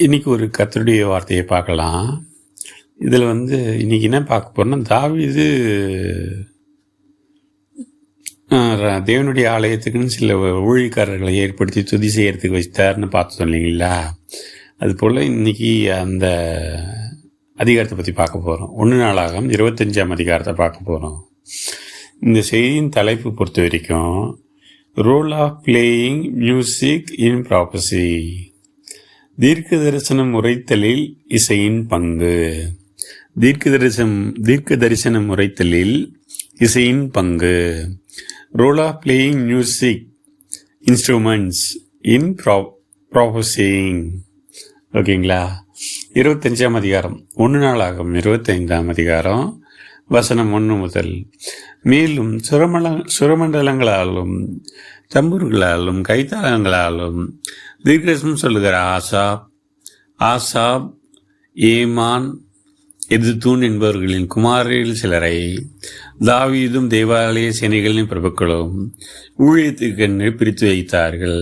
இன்னைக்கு ஒரு கர்த்தருடைய வார்த்தையை பார்க்கலாம். இதில் இன்னைக்கு என்ன பார்க்க போறோம்னா, தாவீது தேவனுடைய ஆலயத்துக்குன்னு சில ஊழியக்காரர்களை ஏற்படுத்தி துதி செய்யறதுக்கு வச்சிட்டாருன்னு பார்த்தோம் இல்லைங்களா? அதுபோல் இன்னைக்கு அந்த அதிகாரத்தை பற்றி பார்க்க போகிறோம். 1 நாளாகமம் 25ஆம் அதிகாரத்தை பார்க்க போகிறோம். இந்த செய்தியின் தலைப்பு பொறுத்த வரைக்கும் role of playing music in prophecy, தீர்க்க தரிசனம் உரைத்தலில் இசையின் பங்கு. தீர்க்க தரிசனம் உரைத்தலில் இசையின் பங்கு. Role of playing music instruments in prophesying. ஓகேங்களா? 25ஆம் அதிகாரம் 1 நாளாகமம் 25ஆம் அதிகாரம் வசனம் 1 முதல். மேலும் சுரமண்டலங்களாலும் தம்பூர்களாலும் கைத்தாளங்களாலும் தீர்க்கதரிசனம் சொல்லுகிற ஆசாப் ஏமான் எதுத்தூன் என்பவர்களின் குமாரரில் சிலரை தாவீதும் தேவாலய சேனைகளின் பிரபுக்களும் ஊழியத்துக்கென்று பிரித்து வைத்தார்கள்.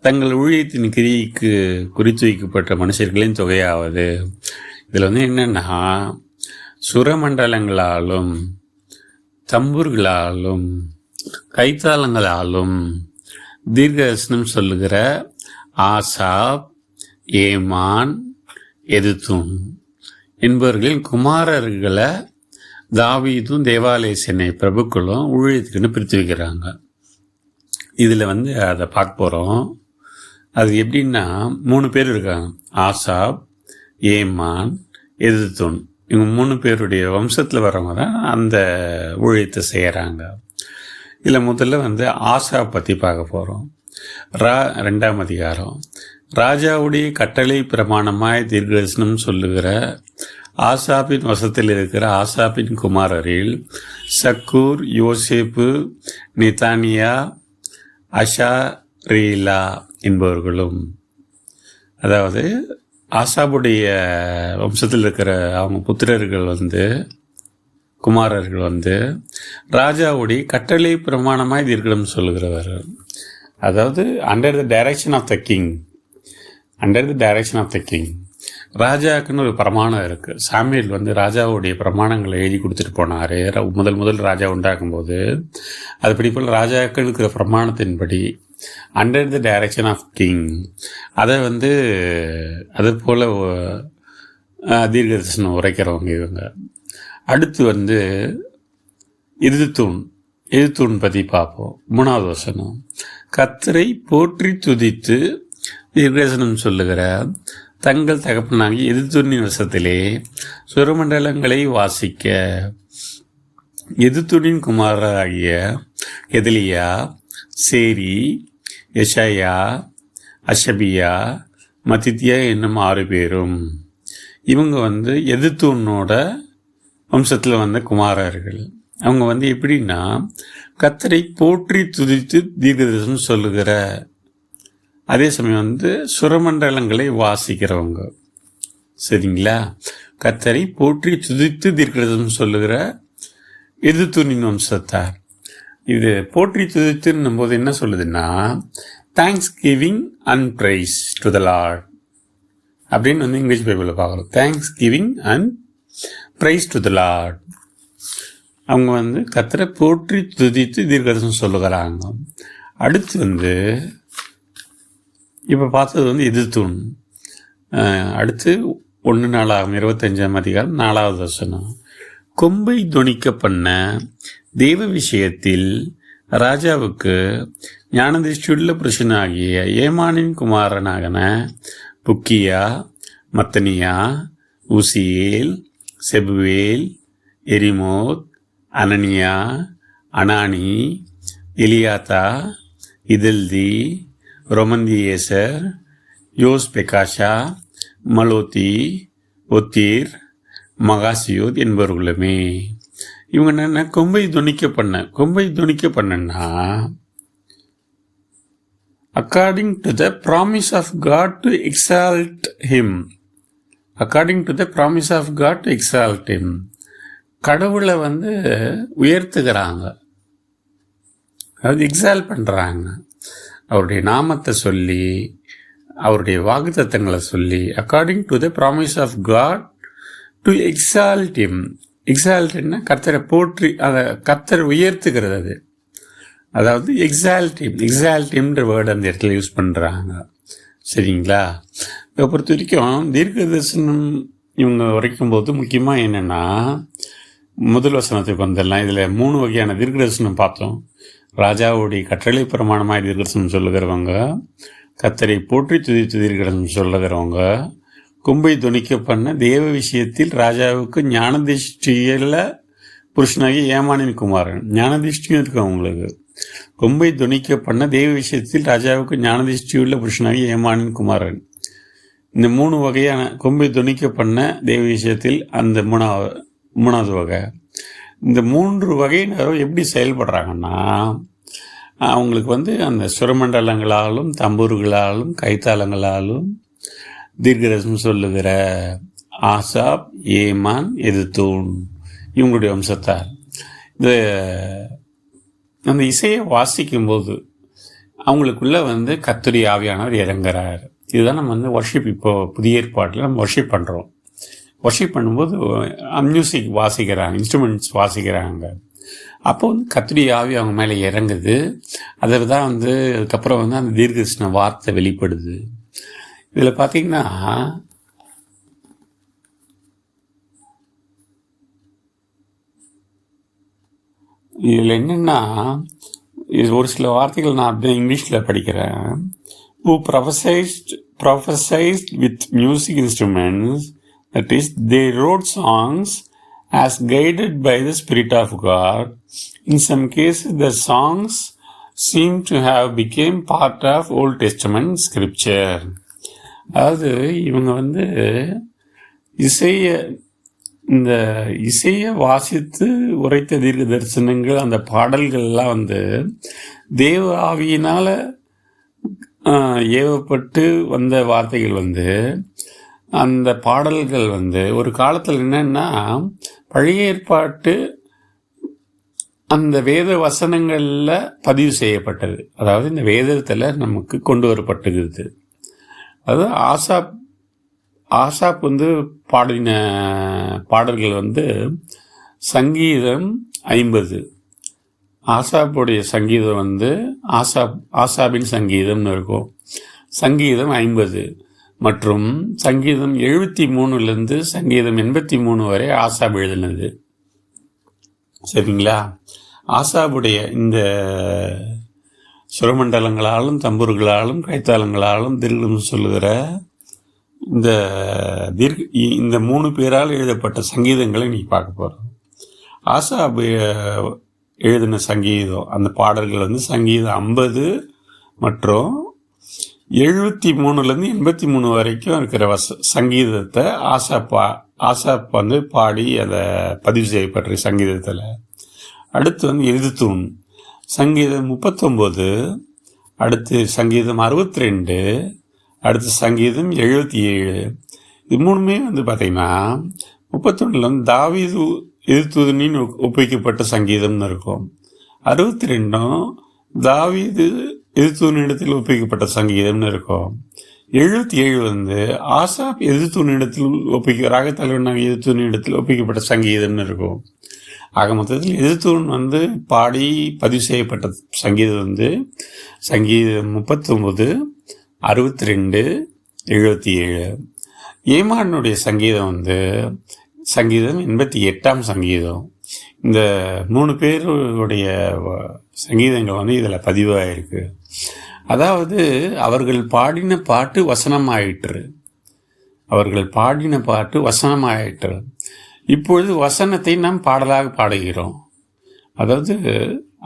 தங்கள் ஊழியத்தின் கிரிக்கு குறித்து வைக்கப்பட்ட மனுஷர்களின் தொகையாவது. இதில் என்னென்னா, சுரமண்டலங்களாலும் தம்பூர்களாலும் கைத்தாளங்களாலும் தீர்க்கதரிசனம் சொல்லுகிற ஆசாப் ஏமான் எதுத்தூன் என்பவர்களின் குமாரர்களை தாவீதும் தேவாலய சேனை பிரபுக்களும் ஊழியத்துக்குன்னு பிரித்து வைக்கிறாங்க. இதில் அதை பார்க்க போகிறோம். அது எப்படின்னா, 3 பேர் இருக்காங்க. ஆசாப், ஏமான், எதுத்தூன். இவங்க 3 பேருடைய வம்சத்தில் வரவங்க தான் அந்த ஊழியத்தை செய்கிறாங்க. இதில் முதல்ல ஆசாப் பற்றி பார்க்க போகிறோம். 2ஆம் அதிகாரம். ராஜாவுடைய கட்டளை பிரமாணமாய் தீர்க்கதரிசனம் சொல்லுகிற ஆசாப்பின் வசத்தில் இருக்கிற ஆசாப்பின் குமாரரில் சக்கூர், யோசேப்பு, நெத்தானியா, அஷாரீலா என்பவர்களும். அதாவது ஆசாபுடைய வம்சத்தில் இருக்கிற அவங்க புத்திரர்கள் குமாரர்கள் ராஜாவுடைய கட்டளை பிரமாணமாய் தீர்க்கதரிசனம் சொல்லுகிறவர். அதாவது under the direction of the king. ராஜாவுக்குன்னு ஒரு பிரமாணம் இருக்குது. சாமுவேல் ராஜாவுடைய பிரமாணங்களை எழுதி கொடுத்துட்டு போனார். முதல் ராஜா உண்டாக்கும்போது அதுபடி போல் ராஜாக்கள் இருக்கிற பிரமாணத்தின்படி under the direction of king அதை அது போல் தீர்க்கதரிசனம் உரைக்கிறவங்க இவங்க. அடுத்து எதுத்தூன் பற்றி பார்ப்போம். 3வது வசனம். கர்த்தரை போற்றி துதித்து தீர்க்கதரிசனம் சொல்லுகிற தங்கள் தகப்பனாகி எதுத்தூனின் வசத்திலே சுரமண்டலங்களை வாசிக்க எதுத்தூனின் குமாரராகிய எதிலியா, சேரி, எஷாயா, அஷபியா, மத்தித்தியா என்னும் 6 பேரும். இவங்க எதுத்தூனோட வம்சத்தில் குமாரர்கள். அவங்க எப்படின்னா, கர்த்தரை போற்றி துதித்து தீர்க்கதரிசனம் சொல்லுகிற, அதே சமயம் சுரமண்டலங்களை வாசிக்கிறவங்க. சரிங்களா? கர்த்தரை போற்றி துதித்து தீர்க்கதரிசனம் சொல்லுகிற எதுத்தூனின் வம்சத்தார். இது போற்றி துதித்துன்னும் போது என்ன சொல்லுதுன்னா, thanks giving and praise to the lord அப்படின்னு இங்கிலீஷ் பைபிளில் பார்க்குறோம். Thanks giving and praise to the lord. அவங்க கர்த்தரை போற்றி துதித்து தீர்க்கதரிசனம் சொல்லுகிறாங்க. அடுத்து இப்போ பார்த்தது எதுத்தூன். அடுத்து 1 நாளாகமம் 25ஆம் அதிகாரம் 4வது வசனம். கொம்பை தொனிக்க பண்ண தேவ விஷயத்தில் ராஜாவுக்கு ஞானதிஷ்டியுள்ள புருஷனாகிய ஏமானின் குமாரனாகன Bukkiah, Mattaniah, Uzziel, Shebuel, Jerimoth, Hananiah, Hanani, Eliathah, Giddalti, Romamtiezer, Joshbekashah, Mallothi, Hothir, Mahazioth என்பவர்களுமே. இவங்க என்னென்ன, கொம்பை துணிக்க பண்ணனா according to the promise of God to exalt him. கடவுளை உயர்த்துகிறாங்க, அதாவது எக்ஸால்ட் பண்ணுறாங்க. அவருடைய நாமத்தை சொல்லி அவருடைய வாக்குத்தத்தங்களை சொல்லி according to the promise of God to exalt him. எக்ஸால்ட்னா கர்த்தரை போற்றி, அதை கர்த்தர் உயர்த்துக்கிறது. அது அதாவது எக்ஸால்டிம்ன்ற வேர்டு அந்த இடத்துல யூஸ் பண்ணுறாங்க. சரிங்களா? இதை பொறுத்த வரைக்கும் தீர்க்க தரிசனம் இவங்க உரைக்கும் போது முக்கியமாக என்னென்னா, முதல் வசனத்துக்கு வந்துடலாம். இதில் 3 வகையான தீர்க்க தரிசனம் பார்த்தோம். ராஜாவுடைய கட்டளை பிரமாணமாக தீர்க்க தரிசனம் சொல்லுகிறவங்க, கர்த்தரை போற்றி துதித்து தீர்க்க தரிசனம் சொல்லுகிறவங்க, கொம்பை துணிக்க பண்ண தேவ விஷயத்தில் ராஜாவுக்கு ஞானதிஷ்டியில் புருஷனாகி ஏமானின் குமாரன். ஞானதிஷ்டியும் இருக்கு அவங்களுக்கு. கொம்பை துணிக்க பண்ண தேவ விஷயத்தில் ராஜாவுக்கு ஞானதிஷ்டியுள்ள புருஷனாகி ஏமானின் குமாரன். இந்த 3 வகையான கொம்பை துணிக்க பண்ண தேவ விஷயத்தில் அந்த மூணாவது வகை. இந்த 3 வகையினரும் எப்படி செயல்படுறாங்கன்னா, அவங்களுக்கு அந்த சுரமண்டலங்களாலும் தம்பூர்களாலும் கைத்தாளங்களாலும் தீர்க்கதரிசனம் சொல்லுகிற ஆசாப், ஏமான், எதுத்தூன் இவங்களுடைய வம்சத்தார். இந்த அந்த இசையை வாசிக்கும்போது அவங்களுக்குள்ள கர்த்தருடைய ஆவியானவர் இறங்குறார். இதுதான் நம்ம வர்ஷிப், இப்போ புதிய ஏற்பாட்டில் நம்ம வர்ஷிப் பண்ணுறோம். வர்ஷிப் பண்ணும்போது மியூசிக் வாசிக்கிறாங்க, இன்ஸ்ட்ருமெண்ட்ஸ் வாசிக்கிறாங்க. அப்போ கர்த்தருடைய ஆவி அவங்க மேலே இறங்குது. அதில் தான் அதுக்கப்புறம் அந்த தீர்க்கதரிசன வார்த்தை வெளிப்படுது. இதில் பார்த்தீங்கன்னா இதில் என்னென்னா, இது ஒரு சில வார்த்தைகள் நான் அப்படியே இங்கிலீஷில் படிக்கிறேன். who prophesied with music instruments, that is, they wrote songs as guided by the Spirit of God. In some cases, the songs seem to have become part of Old Testament scripture. அதாவது இவங்க இந்த இசையை வாசித்து உரைத்த தீர்க்க தரிசனங்கள், அந்த பாடல்கள்லாம் தேவ ஆவியினால் ஏவப்பட்டு வந்த வார்த்தைகள். அந்த பாடல்கள் ஒரு காலத்தில் என்னன்னா, பழைய ஏற்பாட்டு அந்த வேத வசனங்களில் பதிவு செய்யப்பட்டது. அதாவது இந்த வேதத்தில் நமக்கு கொண்டு வரப்பட்டுகிறது. அதாவது ஆசாப் பாடின பாடல்கள் சங்கீதம் 50. ஆசாப்புடைய சங்கீதம் ஆசாபின் சங்கீதம்னு இருக்கும். சங்கீதம் 50 மற்றும் சங்கீதம் 73 சங்கீதம் 83 வரை ஆசாப் எழுதினது. சரிங்களா? ஆசாபுடைய இந்த சுரமண்டலங்களாலும் தம்பூர்களாலும் கைத்தாளங்களாலும் தீர்க்கதரிசனம் சொல்லுகிற இந்த 3 பேரால் எழுதப்பட்ட சங்கீதங்களை நீ பார்க்க போகிறோம். ஆசாப் எழுதின சங்கீதம், அந்த பாடல்கள் சங்கீதம் 50 மற்றும் 73 83 வரைக்கும் இருக்கிற சங்கீதத்தை ஆசாப் பாடி அதை பதிவு செய்யப்பட்ட சங்கீதத்தில். அடுத்து எதுத்தூன் சங்கீதம் 39, அடுத்து சங்கீதம் 62, அடுத்து சங்கீதம் 77. இது 3மே பார்த்தீங்கன்னா 31 தாவீது எதுத்தூனின் ஒப்பிக்கப்பட்ட சங்கீதம்னு இருக்கும். 62 தாவீது எதுத்தூனிடத்தில் ஒப்பிக்கப்பட்ட சங்கீதம்னு இருக்கும். 77 ஆசாப் எதுத்தூனிடத்தில் ராகத்தலைவனாக எதுத்தூனிடத்தில் ஒப்பிக்கப்பட்ட சங்கீதம்னு இருக்கும். ஆக மொத்தத்தில் எதுத்தூன் பாடி பதிவு செய்யப்பட்ட சங்கீதம் சங்கீதம் 39, 62, 77. ஏமானுடைய சங்கீதம் சங்கீதம் 88ஆம் சங்கீதம். இந்த 3 பேருடைய சங்கீதங்கள் இதில் பதிவாயிருக்கு. அதாவது அவர்கள் பாடின பாட்டு வசனமாயிற்று. இப்பொழுது வசனத்தை நாம் பாடலாக பாடுகிறோம். அதாவது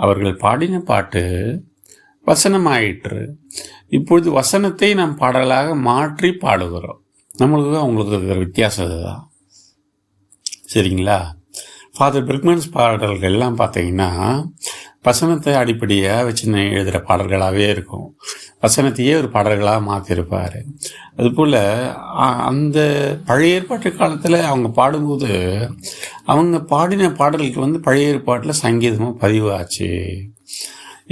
அவர்கள் பாடின பாட்டு வசனமாயிற்று. இப்பொழுது வசனத்தை நாம் பாடலாக மாற்றி பாடுகிறோம். நம்மளுக்கு அவங்களுக்கு இருக்கிற வித்தியாசம் அதுதான். சரிங்களா? ஃபாதர் பிரிக்மன்ஸ் பாடல்கள் எல்லாம் பார்த்தீங்கன்னா வசனத்தை அடிப்படையாக வச்சு எழுதுகிற பாடல்களாகவே இருக்கும். வசனத்தையே ஒரு பாடல்களாக மாற்றிருப்பார். அதுபோல் அந்த பழைய ஏற்பாட்டு காலத்தில் அவங்க பாடும்போது அவங்க பாடின பாடலுக்கு பழைய ஏற்பாட்டில் சங்கீதமாக பதிவாச்சு.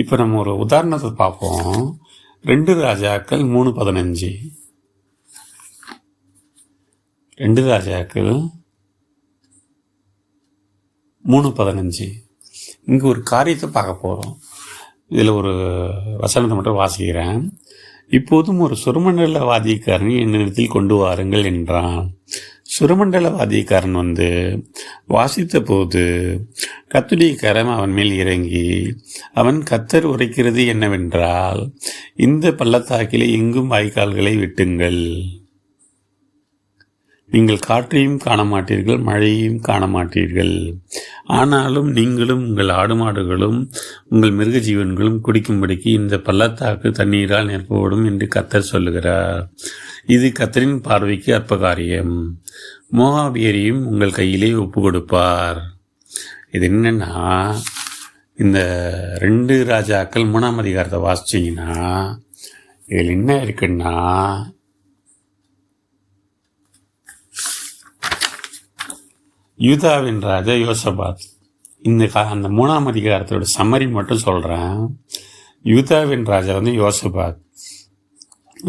இப்போ நம்ம ஒரு உதாரணத்தை பார்ப்போம். 2 ராஜாக்கள் 3:15. 2 ராஜாக்கள் 3:15. இங்கே ஒரு காரியத்தை பார்க்க போகிறோம். இதில் ஒரு வசனத்தை மட்டும் வாசிக்கிறேன். இப்போதும் ஒரு சுரமண்டலவாதிக்காரன் என்னிடத்தில் கொண்டு வாருங்கள் என்றான். சுரமண்டலவாதிக்காரன் வாசித்த போது கர்த்தருடைய கரம் அவன் மேல் இறங்கி அவன் கர்த்தர் உரைக்கிறது என்னவென்றால், இந்த பள்ளத்தாக்கிலே எங்கும் வாய்க்கால்களை வெட்டுங்கள். நீங்கள் காற்றையும் காண மாட்டீர்கள், மழையையும் காண மாட்டீர்கள். ஆனாலும் நீங்களும் உங்கள் ஆடு மாடுகளும் உங்கள் மிருக ஜீவன்களும் குடிக்கும்படிக்கு இந்த பள்ளத்தாக்கு தண்ணீரால் நிரப்பப்படும் என்று கர்த்தர் சொல்லுகிறார். இது கர்த்தரின் பார்வைக்கு அற்ப காரியம். மோவாபியரையும் உங்கள் கையிலே ஒப்பு கொடுப்பார். இது என்னன்னா, இந்த 2 ராஜாக்கள் 3ஆம் அதிகாரத்தை வாசிச்சிங்கன்னா இதில் என்ன இருக்குன்னா, யூதாவின் ராஜா யோசபாத். அந்த 3ஆம் அதிகாரத்தோட சம்மரி மட்டும் சொல்கிறேன். யூதாவின் ராஜா யோசபாத்.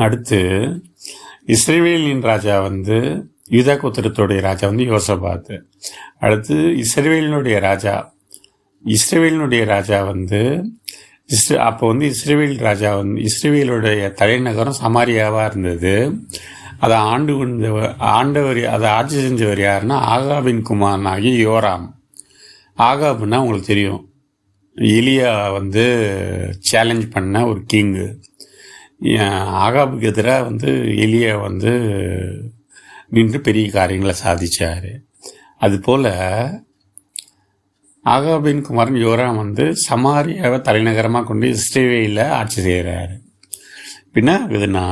அடுத்து இஸ்ரவேலின் ராஜா யூதா கோத்திரத்துடைய ராஜா யோசபாத். அடுத்து இஸ்ரவேலினுடைய ராஜா அப்போ இஸ்ரவேல் ராஜா இஸ்ரவேலுடைய தலைநகரம் சமாரியாவாக இருந்தது. அதை அதை ஆட்சி செஞ்சவர் யாருன்னா ஆகாபின் குமாரனாகி யோராம். ஆகாப்னா உங்களுக்கு தெரியும், எலியா சேலஞ்ச் பண்ண ஒரு கிங்கு. ஆகாபுக்கு எதிராக எலியா நின்று பெரிய காரியங்களை சாதிச்சார். அதுபோல் ஆகாபின் குமாரன் யோராம் சமாரியாவை தலைநகரமாக கொண்டு இஸ்ரவேலில் ஆட்சி செய்கிறாரு. பின்ன இதுனா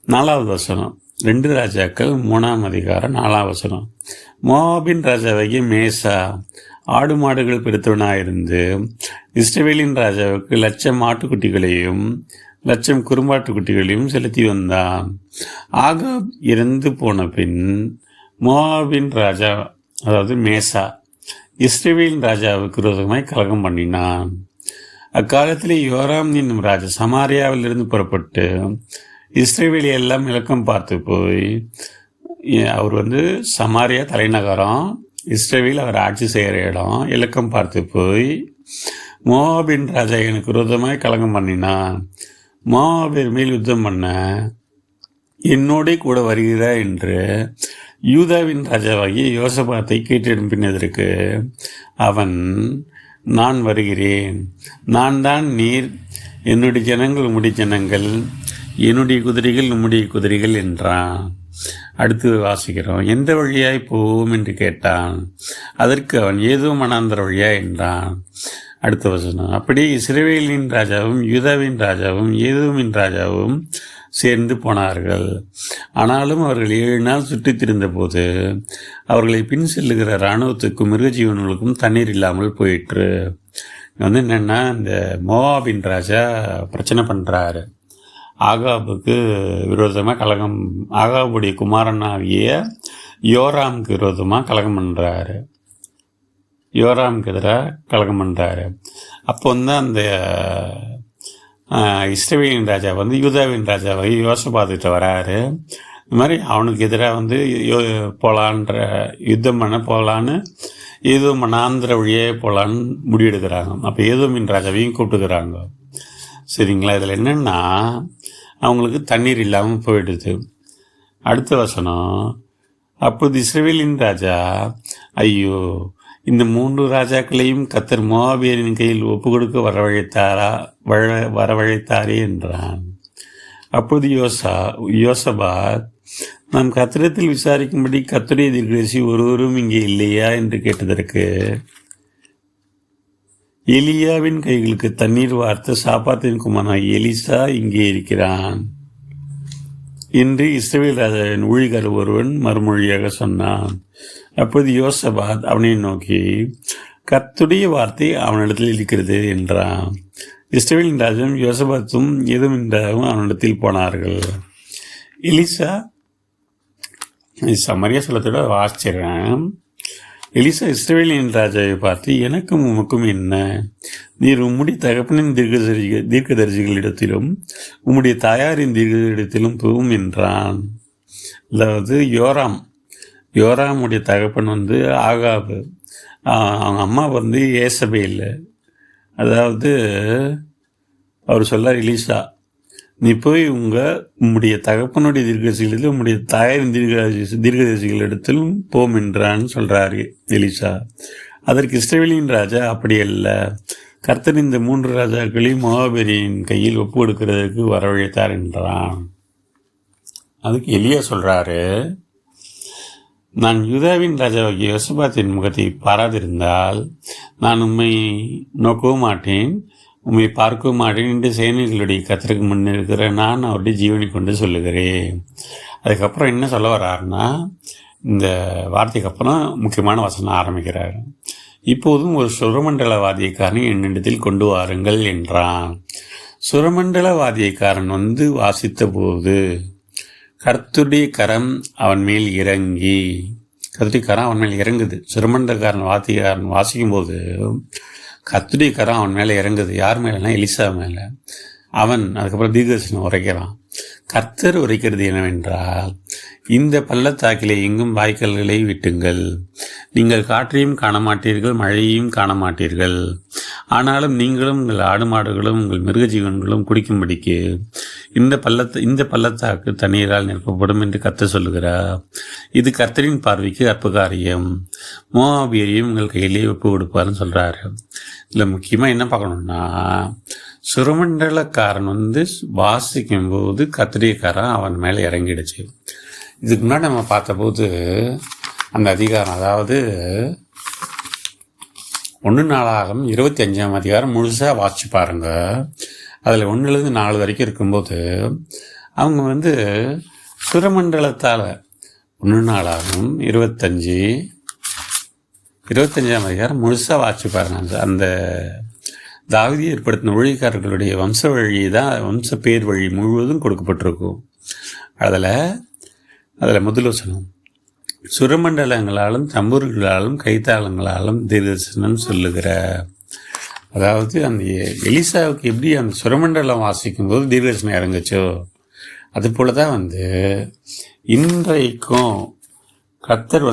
4வது வசனம், 2 ராஜாக்கள் 3ஆம் அதிகாரம் 4ஆம் வசனம். மோவாபின் ராஜாவாகிய மேசா ஆடு மாடுகள் பெருத்தவனாயிருந்து இஸ்ரவேலின் ராஜாவுக்கு 1,00,000 ஆட்டுக்குட்டிகளையும் 1,00,000 குறும்பாட்டுக்குட்டிகளையும் செலுத்தி வந்தான். ஆகாப் இறந்து போன பின் மோவாபின் ராஜா, அதாவது மேசா, இஸ்ரவேலின் ராஜாவுக்கு விரோதமாய் கலகம் பண்ணினான். அக்காலத்தில் யோராம் என்னும் ராஜா சமாரியாவிலிருந்து புறப்பட்டு இஸ்ரவேலி எல்லாம் இலக்கம் பார்த்து போய், அவர் சமாரியா தலைநகரம், இஸ்ரவேல் அவர் ஆட்சி செய்கிற இடம், இலக்கம் பார்த்து போய் மோவாபின் ராஜா எனக்கு விரோதமாய் கலகம் பண்ணினான். மோவாபின் மேல் யுத்தம் பண்ண என்னோட கூட வருகிறார் என்று யூதாவின் ராஜாவாகிய யோசபாத்தை கேட்டு அனுப்பினதற்கு அவன், நான் வருகிறேன், நான் தான் நீர், என்னுடைய ஜனங்கள் உம்முடைய ஜனங்கள், என்னுடைய குதிரைகள் உம்முடைய குதிரைகள் என்றான். அடுத்து வாசிக்கிறோம். எந்த வழியாய் போவோம் என்று கேட்டான். அதற்கு அவன் ஏதோ மனாந்தர வழியா என்றான். அடுத்த வசனம், அப்படி இஸ்ரவேலின் ராஜாவும் யூதாவின் ராஜாவும் ஏதோமின் ராஜாவும் சேர்ந்து போனார்கள். ஆனாலும் அவர்கள் 7 நாள் சுற்றித் திரிந்த போது அவர்களை பின் செல்லுகிற இராணுவத்துக்கும் மிருகஜீவன்களுக்கும் தண்ணீர் இல்லாமல் போயிற்று. என்னென்னா, இந்த மோவாபின் ராஜா பிரச்சனை பண்ணுறாரு. ஆகாபுக்கு விரோதமாக கலகம், ஆகாபுடைய குமாரனாகிய யோராமுக்கு விரோதமாக கலகம் பண்ணுறாரு. யோராமுக்கு எதிராக கலகம் பண்ணுறாரு. அப்போ அந்த இஸ்ரவேலின் ராஜா யூதாவின் ராஜாவை யோசபாத்துக்கிட்ட வராரு. இந்த மாதிரி அவனுக்கு எதிராக போகலான்ற, யுத்தம் பண்ண போகலான்னு, ஏதோ மனாந்திர வழியே போகலான்னு முடிவெடுக்கிறாங்க. அப்போ ஏதோமின் ராஜாவையும் கூப்பிட்டுக்கிறாங்க. சரிங்களா? இதில் என்னென்னா, அவங்களுக்கு தண்ணீர் இல்லாமல் போயிடுது. அடுத்த வசனம், அப்போது இஸ்ரவேலின் ராஜா, ஐயோ, இந்த 3 ராஜாக்களையும் கர்த்தர் மோவாபியரின் கையில் ஒப்பு கொடுக்க வரவழைத்தாரே என்றான். அப்போது யோசபாத், நாம் கர்த்தரிடத்தில் விசாரிக்கும்படி கர்த்தருடைய தீர்க்கதரிசி ஒருவரும் இங்கே இல்லையா என்று கேட்டதற்கு, எலியாவின் கைகளுக்கு தண்ணீர் வார்த்த சாப்பாத்தின் குமாரனாகிய எலிசா இங்கே இருக்கிறான் என்று இஸ்ரவேல் ராஜாவின் ஊழியக்காரர் ஒருவன் மறுமொழியாக சொன்னான். அப்போது யோசபாத் அவனை நோக்கி, கர்த்தருடைய வார்த்தை அவனிடத்தில் இருக்கிறது என்றான். இஸ்ரவேலின் ராஜாவும் யோசபாத்தும் ஏதோமின்றாகவும் அவனிடத்தில் போனார்கள். எலிசா, சமரியா சொல்லத்தோட வாசிச்சிடறேன். எலிசா இஸ்ரவேலின் ராஜாவை பார்த்து, எனக்கும் உமக்கும் என்ன? நீர் உம்முடைய தகப்பனின் தீர்க்கதரிசிகளிடத்திலும் உம்முடைய தாயாரின் தீர்க்கதரிசிகளிடத்திலும் போகும் என்றான். அதாவது யோராமுடைய தகப்பன் ஆகாபு, அவங்க அம்மா ஏசபேல். அதாவது அவர் சொல்லார், எலிசா நீ போய் உம்முடைய தகப்பனுடைய தீர்க்கதரிசிகளிடத்திலும் உம்முடைய தாயாரின் தீர்க்கதரிசிகளிடத்திலும் போம் என்றான்னு சொல்றாரு எலிசா. அதற்கு இஸ்ரவேலின் ராஜா, அப்படி அல்ல, கர்த்தர் இந்த 3 ராஜாக்களையும் மோவாபியரின் கையில் ஒப்பு கொடுக்கிறதுக்கு வரவழைத்தார் என்றான். அதுக்கு எலியா சொல்றாரு, நான் யூதாவின் ராஜாவாகிய யோசபாத்தின் முகத்தை பாராதிருந்தால் நான் உம்மை நோக்கவும் மாட்டேன், உம்மை பார்க்கவும் மாட்டேன் என்று சேனைகளுடைய கர்த்தருக்கு முன் இருக்கிற நான் அவருடைய ஜீவனை கொண்டு சொல்லுகிறேன். அதுக்கப்புறம் என்ன சொல்ல வர்றாருன்னா, இந்த வார்த்தைக்கு அப்புறம் முக்கியமான வசனம் ஆரம்பிக்கிறார். இப்போதும் ஒரு சுரமண்டலவாதியக்காரனை என்னிடத்தில் கொண்டு வாருங்கள் என்றான். சுரமண்டலவாதியக்காரன் வாசித்த போது கர்த்தருடைய கரம் அவன் மேல் இறங்கி, கர்த்தருடைய கரம் அவன் மேல் இறங்குது. சுரமண்டலக்காரன் வாசிக்கும் போது கர்த்தருடைய கரம் அவன் மேலே இறங்குது. யார் மேலனா? எலிசா மேலே. அவன் அதுக்கப்புறம் தீர்க்கதரிசனம் உரைக்கிறான். கர்த்தர் உரைக்கிறது என்னவென்றால், இந்த பள்ளத்தாக்கிலே எங்கும் வாய்க்கால்களை விட்டுங்கள். நீங்கள் காற்றையும் காண மாட்டீர்கள், மழையையும் காண மாட்டீர்கள். ஆனாலும் நீங்களும் உங்கள் ஆடு மாடுகளும் உங்கள் மிருக ஜீவன்களும் குடிக்கும்படிக்கு இந்த பள்ளத்தாக்கு தண்ணீரால் நிரப்பப்படும் என்று கர்த்தர் சொல்லுகிறார். இது கர்த்தரின் பார்வைக்கு அற்ப காரியம். மோவாபியரையும் உங்கள் கையிலே ஒப்பு கொடுப்பாருன்னு சொல்றாரு. இதில் முக்கியமாக என்ன பார்க்கணும்னா, சுரமண்டலக்காரன் வாசிக்கும் போது கத்திரியக்காரன் அவன் மேலே இறங்கிடுச்சு. இதுக்கு முன்னாடி நம்ம பார்த்தபோது அந்த அதிகாரம், அதாவது 1 நாளாகம் 25ஆம் அதிகாரம் முழுசாக வாசிச்சு பாருங்க. அதில் 1லேருந்து 4 வரைக்கும் இருக்கும்போது அவங்க சுரமண்டலத்தால் 1 நாளாகும் 25ஆம் அதிகாரம் முழுசாக வாசிச்சு பாருங்க. அந்த தாவீது ஏற்படுத்தின ஊழியக்காரர்களுடைய வம்ச பேர் வழி முழுவதும் கொடுக்கப்பட்டிருக்கும். அதில் முதல் வசனம், சுரமண்டலங்களாலும் தம்பூர்களாலும் கைத்தாளங்களாலும் தீர்க்கதரிசனம் சொல்லுகிற. அதாவது அந்த எலிசாவுக்கு எப்படி அந்த சுரமண்டலம் வாசிக்கும் போது தீர்க்கதரிசனம் இறங்குச்சோ, அது போல தான் இன்றைக்கும் கர்த்தர்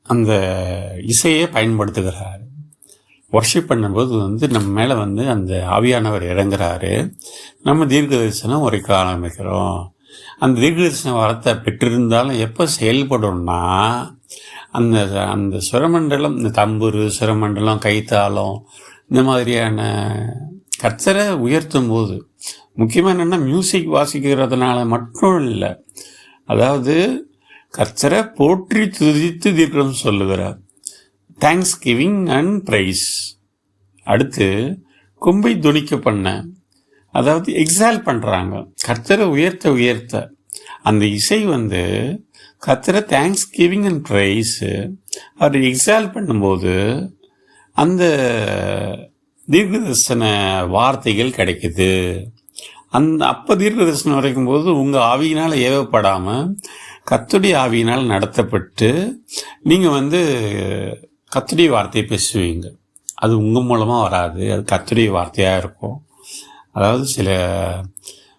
அந்த இசையை பயன்படுத்துகிறார். வர்ஷிப் பண்ணும்போது நம்ம மேலே அந்த ஆவியானவர் இறங்குறாரு. நம்ம தீர்க்கதரிசனம் உரைக்க ஆரம்பிக்கிறோம். அந்த தீர்க்கதரிசன வரத்தை பெற்றிருந்தாலும் எப்போ செயல்படணும்னா, அந்த சுரமண்டலம், இந்த தம்புரு, சுரமண்டலம், கைத்தாளம், இந்த மாதிரியான கர்த்தரை உயர்த்தும் போது முக்கியமாக என்னென்னா, மியூசிக் வாசிக்கிறதுனால மட்டும் இல்லை, அதாவது கர்த்தரை போற்றி துதித்து தீர்க்கதரிசனம் சொல்லுகிறார். Thanks giving and praise. அடுத்து கொம்பை துணிக்க பண்ண, அதாவது எக்ஸால் பண்ணுறாங்க. கர்த்தரை உயர்த்த அந்த இசை கர்த்தரை தேங்க்ஸ் கிவிங் அண்ட் ப்ரைஸ் அவர் எக்ஸால் பண்ணும்போது அந்த தீர்க்கதரிசன வார்த்தைகள் கிடைக்குது. அப்போ தீர்க்கதரிசனம் வரைக்கும் போது உங்கள் ஆவியினால் ஏவப்படாமல் கர்த்தருடைய ஆவியினால் நடத்தப்பட்டு நீங்கள் கர்த்தருடைய வார்த்தையை பேசுவீங்க. அது உங்கள் மூலமாக வராது, அது கர்த்தருடைய வார்த்தையாக இருக்கும். அதாவது சில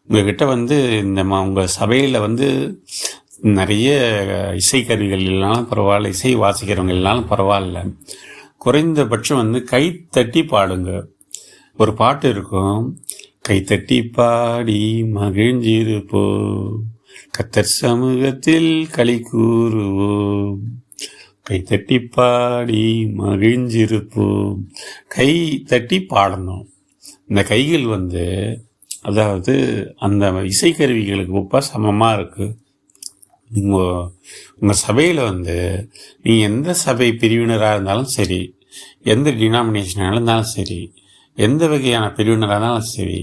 உங்கள்கிட்ட இந்த உங்கள் சபையில் நிறைய இசைக்கருவிகள் இல்லைனாலும் பரவாயில்ல, இசை வாசிக்கிறவங்க இல்லைனாலும் பரவாயில்ல, குறைந்தபட்சம் கைத்தட்டி பாடுங்க. ஒரு பாட்டு இருக்கும், கைத்தட்டி பாடி மகிழ்ந்திருப்போ, கர்த்தர் சமூகத்தில் களி கூறுவோம். கைத்தட்டி பாடி மகிழ்ந்திருப்போம். கை தட்டி பாடணும். இந்த கைகள் அதாவது அந்த இசைக்கருவிகளுக்கு ஒப்பா சமமாக இருக்குது. உங்கள் சபையில் நீங்கள் எந்த சபை பிரிவினராக இருந்தாலும் சரி, எந்த டினாமினேஷனாக இருந்தாலும் சரி, எந்த வகையான பிரிவினராக இருந்தாலும் சரி,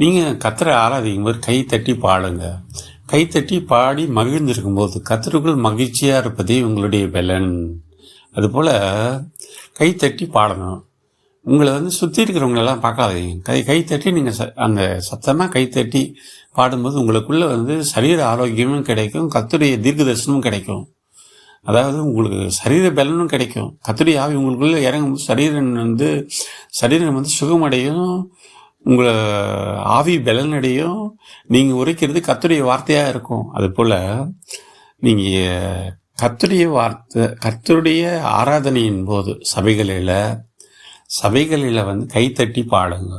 நீங்கள் கர்த்தரை ஆராதிக்கும் போது கை தட்டி பாடுங்க. கைத்தட்டி பாடி மகிழ்ந்திருக்கும்போது கர்த்தருக்குள் மகிழ்ச்சியாக இருப்பதே உங்களுடைய பலன். அதுபோல் கைத்தட்டி பாடணும். உங்களை சுற்றி இருக்கிறவங்களெல்லாம் பார்க்காதீங்க. கைத்தட்டி நீங்கள் அந்த சத்தமாக கைத்தட்டி பாடும்போது உங்களுக்குள்ளே சரீர ஆரோக்கியமும் கிடைக்கும், கர்த்தருடைய தீர்க்கதரிசனமும் கிடைக்கும். அதாவது உங்களுக்கு சரீர பலனும் கிடைக்கும். கர்த்தருடைய ஆவி உங்களுக்குள்ளே இறங்கும்போது சரீரம் வந்து சுகமடையும், உங்களை ஆவி பலனடையும். நீங்கள் உரைக்கிறது கர்த்தருடைய வார்த்தையாக இருக்கும். அதுபோல் நீங்கள் கர்த்தருடைய ஆராதனையின் போது சபைகளில் வந்து கைத்தட்டி பாடுங்க.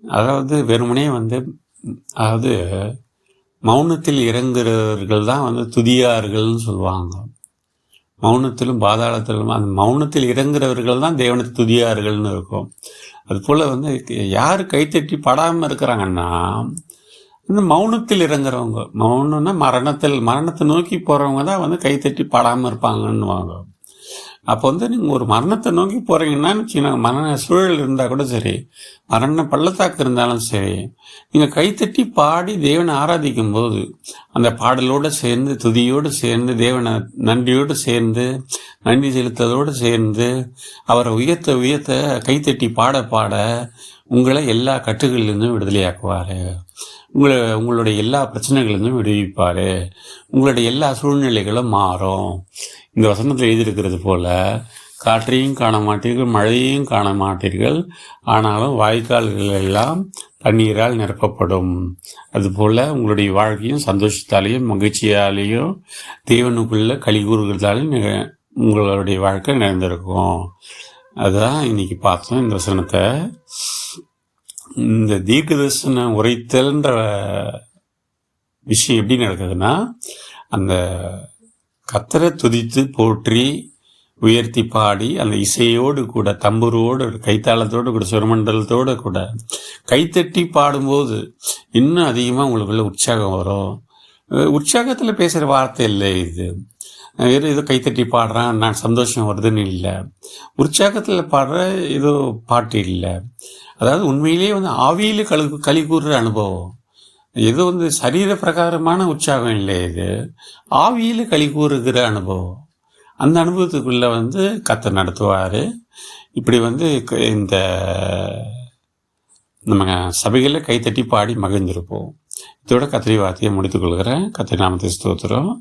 அதாவது வெறுமனே வந்து அதாவது மௌனத்தில் இறங்குறவர்கள் தான் வந்து துதியார்கள்னு சொல்லுவாங்க. மௌனத்திலும் பாதாளத்திலும் அந்த மௌனத்தில் இறங்குறவர்கள் தான் தேவனுக்கு துதியார்கள்னு இருக்கும். அதுபோல் வந்து யார் கைத்தட்டி பாடாமல் இருக்கிறாங்கன்னா இந்த மௌனத்தில் இறங்குறவங்க. மௌனம்னா மரணத்தை நோக்கி போகிறவங்க தான் வந்து கைத்தட்டி பாடாமல் இருப்பாங்கன்னுவாங்க. அப்போ வந்து நீங்கள் ஒரு மரணத்தை நோக்கி போகிறீங்கன்னா வச்சுக்கோங்க, மரண சூழல் இருந்தால் கூட சரி, மரண பள்ளத்தாக்கு இருந்தாலும் சரி, நீங்கள் கைத்தட்டி பாடி தேவனை ஆராதிக்கும் போது அந்த பாடலோடு சேர்ந்து துதியோடு சேர்ந்து தேவனை நன்றியோடு சேர்ந்து நன்றி செலுத்ததோடு சேர்ந்து அவரை உயர்த்த கைத்தட்டி பாட உங்களை எல்லா கட்டுகளிலிருந்தும் விடுதலையாக்குவார். உங்களுடைய எல்லா பிரச்சனைகளிலிருந்தும் விடுவிப்பார். உங்களுடைய எல்லா சூழ்நிலைகளும் மாறும். இந்த வசனத்தில் எழுதியிருக்கிறது போல, காற்றையும் காண மாட்டீர்கள், மழையையும் காண மாட்டீர்கள், ஆனாலும் வாய்க்கால்கள் எல்லாம் தண்ணீரால் நிரப்பப்படும். அதுபோல் உங்களுடைய வாழ்க்கையும் சந்தோஷத்தாலேயும் மகிழ்ச்சியாலேயும் தேவனுக்குள்ள கலிகூறுகிறதாலையும் உங்களுடைய வாழ்க்கை நிறைந்திருக்கும். அதுதான் இன்னைக்கு பார்த்தோம் இந்த வசனத்தை. இந்த தீர்க்க தரிசனம் உரைத்தல்ன்ற விஷயம் எப்படி நடக்குதுன்னா, அந்த கர்த்தரை துதித்து போற்றி உயர்த்தி பாடி அந்த இசையோடு கூட தம்புரோடு கைத்தாளத்தோடு கூட சுரமண்டலத்தோடு கூட கைத்தட்டி பாடும்போது இன்னும் அதிகமாக உங்களுக்குள்ள உற்சாகம் வரும். உற்சாகத்தில் பேசுகிற வார்த்தை இல்லை இது. ஏதோ கைத்தட்டி பாடுறான் நான் சந்தோஷம் வருதுன்னு இல்லை. உற்சாகத்தில் பாடுற ஏதோ பாட்டு இல்லை. அதாவது உண்மையிலேயே வந்து ஆவியில் களி கூறுற அனுபவம். இது வந்து சரீர பிரகாரமான உற்சாகம் இல்லை, இது ஆவியில் களி கூறுகிற அனுபவம். அந்த அனுபவத்துக்குள்ளே வந்து கர்த்தர் நடத்துவார். இப்படி வந்து இந்த நம்ம சபைகளில் கைத்தட்டி பாடி மகிழ்ந்திருப்போம். இதோட கர்த்தருடைய வார்த்தையை முடித்துக்கொள்கிறேன். கர்த்தர் நாமத்தை ஸ்தோத்திரம்.